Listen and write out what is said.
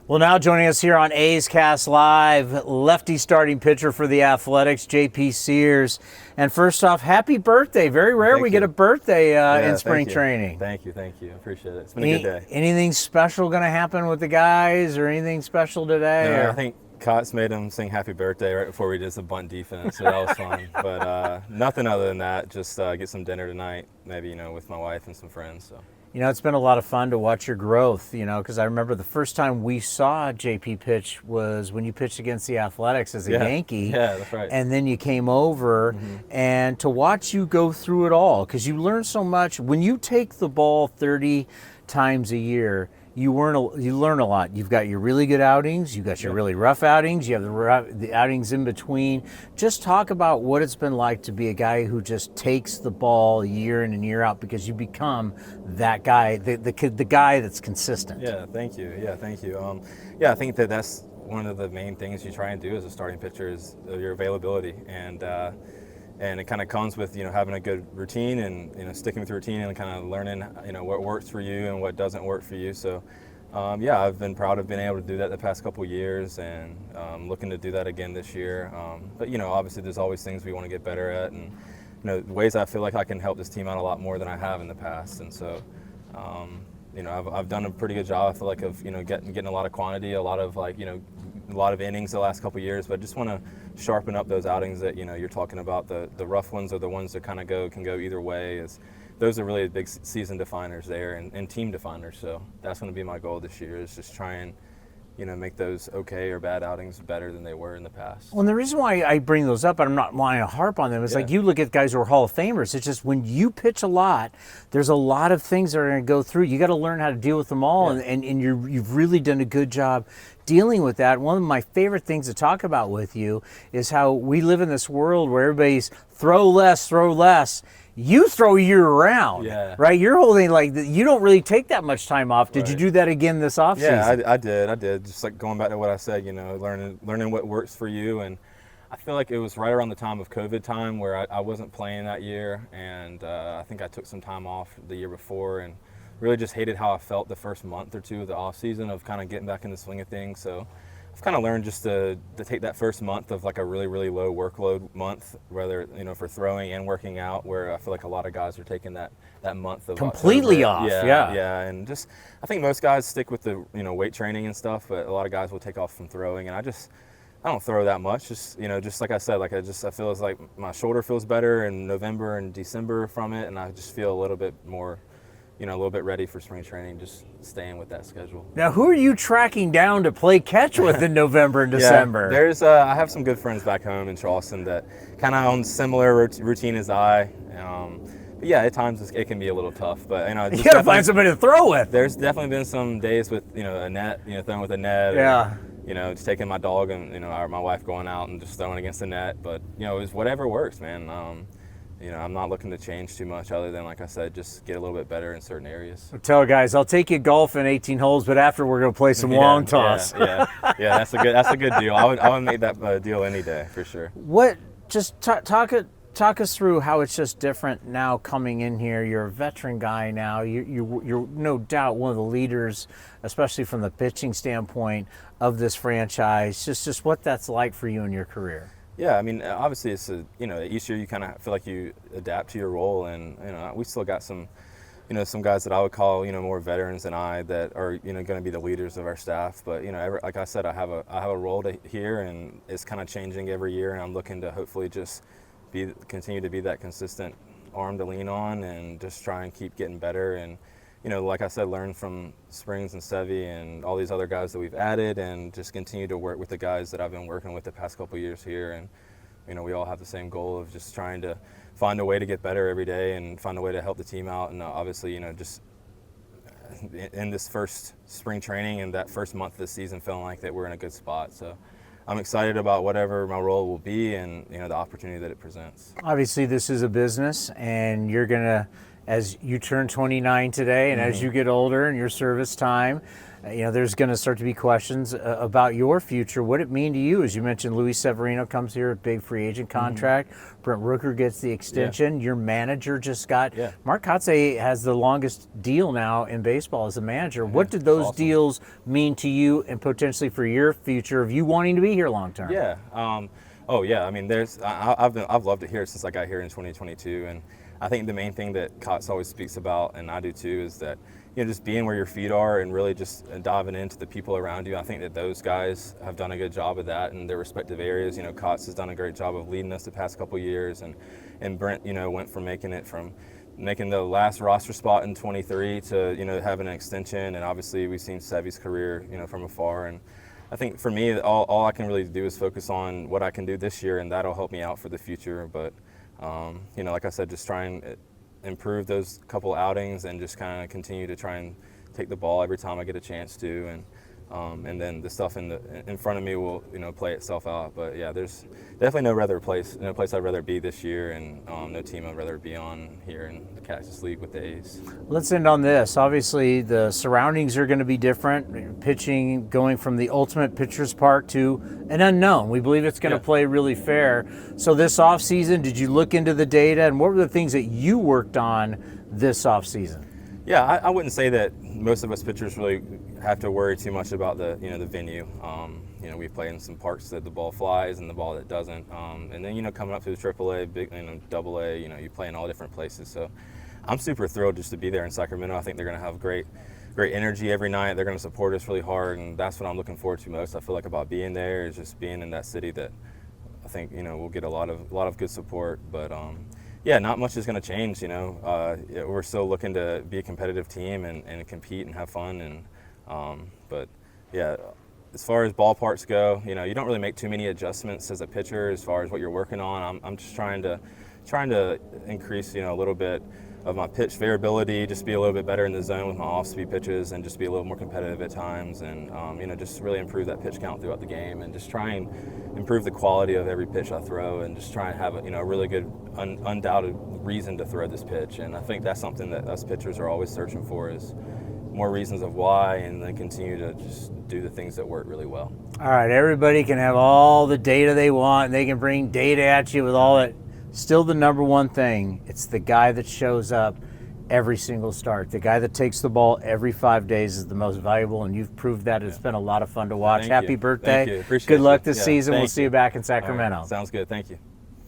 Well, now joining us here on A's Cast Live, lefty starting pitcher for the Athletics, JP Sears. And first off, happy birthday. Very rare we get a birthday in spring training. Thank you. I appreciate it. It's been a good day. Anything special going to happen with the guys or anything special today? No, I think Cots made him sing happy birthday right before we did some bunt defense, so that was fun. But nothing other than that, just get some dinner tonight, maybe, with my wife and some friends. So. It's been a lot of fun to watch your growth, because I remember the first time we saw JP pitch was when you pitched against the Athletics as a Yankee. Yeah, that's right. And then you came over, and to watch you go through it all, because you learn so much. When you take the ball 30 times a year, you learn a lot. You've got your really good outings, you've got your really rough outings, you have the outings in between. Just talk about what it's been like to be a guy who just takes the ball year in and year out, because you become that guy, the guy that's consistent. Yeah, thank you. I think that's one of the main things you try and do as a starting pitcher is your availability, and it kind of comes with having a good routine and sticking with your routine and kind of learning what works for you and what doesn't work for you. So I've been proud of being able to do that the past couple of years, and looking to do that again this year. But obviously there's always things we want to get better at, and ways I feel like I can help this team out a lot more than I have in the past. And so I've done a pretty good job, I feel like, of getting a lot of quantity, a lot of innings the last couple of years, but I just want to sharpen up those outings that you're talking about. The rough ones are the ones that kind of can go either way. Those are really big season definers there, and team definers. So that's going to be my goal this year, is just try and make those okay or bad outings better than they were in the past. Well, and the reason why I bring those up, and I'm not wanting to harp on them, is like you look at guys who are Hall of Famers. It's just when you pitch a lot, there's a lot of things that are going to go through. You got to learn how to deal with them all, and you've really done a good job dealing with that. One of my favorite things to talk about with you is how we live in this world where everybody's throw less. You throw year round, right? Your whole thing, like, you don't really take that much time off. Did you do that again this offseason? Yeah, I did. Just like going back to what I said, learning what works for you. And I feel like it was right around the time of COVID time where I wasn't playing that year. And I think I took some time off the year before and really just hated how I felt the first month or two of the offseason of kind of getting back in the swing of things. So I've kind of learned just to take that first month of like a really, really low workload month, whether, for throwing and working out, where I feel like a lot of guys are taking that month of completely October. off. Yeah. And just, I think most guys stick with the, weight training and stuff, but a lot of guys will take off from throwing. And I don't throw that much. Just like I said, I feel as like my shoulder feels better in November and December from it. And I just feel a little bit more, a little bit ready for spring training, just staying with that schedule. Now, who are you tracking down to play catch with in November and December? There's I have some good friends back home in Charleston that kind of on similar routine as I. But yeah, at times it can be a little tough. But you got to find somebody to throw with. There's definitely been some days with a net, throwing with a net. Yeah. Or, just taking my dog and or my wife going out and just throwing against the net. But it's whatever works, man. I'm not looking to change too much other than, like I said, just get a little bit better in certain areas. Tell guys, I'll take you golfing 18 holes, but after we're going to play some long toss. Yeah, that's a good deal. I would make that deal any day for sure. Just talk us through how it's just different now coming in here. You're a veteran guy now. You're no doubt one of the leaders, especially from the pitching standpoint, of this franchise. Just what that's like for you in your career. Yeah, I mean, obviously it's each year you kind of feel like you adapt to your role, and we still got some guys that I would call more veterans than I that are going to be the leaders of our staff. But like I said, I have a role here, and it's kind of changing every year, and I'm looking to hopefully just continue to be that consistent arm to lean on, and just try and keep getting better. And like I said, learn from Springs and Sevy and all these other guys that we've added, and just continue to work with the guys that I've been working with the past couple of years here. And we all have the same goal of just trying to find a way to get better every day and find a way to help the team out. And obviously, just in this first spring training and that first month of the season, feeling like that we're in a good spot. So I'm excited about whatever my role will be and the opportunity that it presents. Obviously, this is a business, and you're gonna, as you turn 29 today, and as you get older in your service time, there's going to start to be questions about your future. What it mean to you? As you mentioned, Luis Severino comes here, a big free agent contract. Brent Rooker gets the extension. Your manager just got. Mark Kotze has the longest deal now in baseball as a manager. What did those deals mean to you and potentially for your future of you wanting to be here long term? Yeah. I mean, I've loved it here since I got here in 2022, and I think the main thing that Kotz always speaks about, and I do too, is that just being where your feet are and really just diving into the people around you. I think that those guys have done a good job of that in their respective areas. Kotz has done a great job of leading us the past couple of years, and Brent, went from making the last roster spot in 23 to having an extension, and obviously we've seen Sevy's career from afar. And I think for me, all I can really do is focus on what I can do this year, and that'll help me out for the future. But like I said, just try and improve those couple outings and just kind of continue to try and take the ball every time I get a chance to, and then the stuff in front of me will play itself out. But yeah, there's definitely no place I'd rather be this year, and no team I'd rather be on here in the Cactus League with the A's. Let's end on this. Obviously, the surroundings are going to be different. Pitching going from the Ultimate Pitchers Park to an unknown. We believe it's going to play really fair. So this offseason, did you look into the data, and what were the things that you worked on this offseason? Yeah, I wouldn't say that most of us pitchers really have to worry too much about the venue. We play in some parks that the ball flies and the ball that doesn't. And then coming up to the AAA, big AA, you play in all different places. So I'm super thrilled just to be there in Sacramento. I think they're going to have great energy every night. They're going to support us really hard, and that's what I'm looking forward to most. I feel like about being there is just being in that city that I think we'll get a lot of good support. But not much is going to change. We're still looking to be a competitive team and compete and have fun. And as far as ballparks go, you don't really make too many adjustments as a pitcher as far as what you're working on. I'm just trying to increase a little bit of my pitch variability, just be a little bit better in the zone with my off-speed pitches, and just be a little more competitive at times, and just really improve that pitch count throughout the game, and just try and improve the quality of every pitch I throw, and just try and have a really good, undoubted reason to throw this pitch. And I think that's something that us pitchers are always searching for, is more reasons of why, and then continue to just do the things that work really well. All right, everybody can have all the data they want, and they can bring data at you with all that. Still the number one thing, it's the guy that shows up every single start. The guy that takes the ball every 5 days is the most valuable, and you've proved that. It's been a lot of fun to watch. Happy birthday. Thank you. Appreciate Good luck it. this season. We'll see you back in Sacramento. Right. Sounds good. Thank you.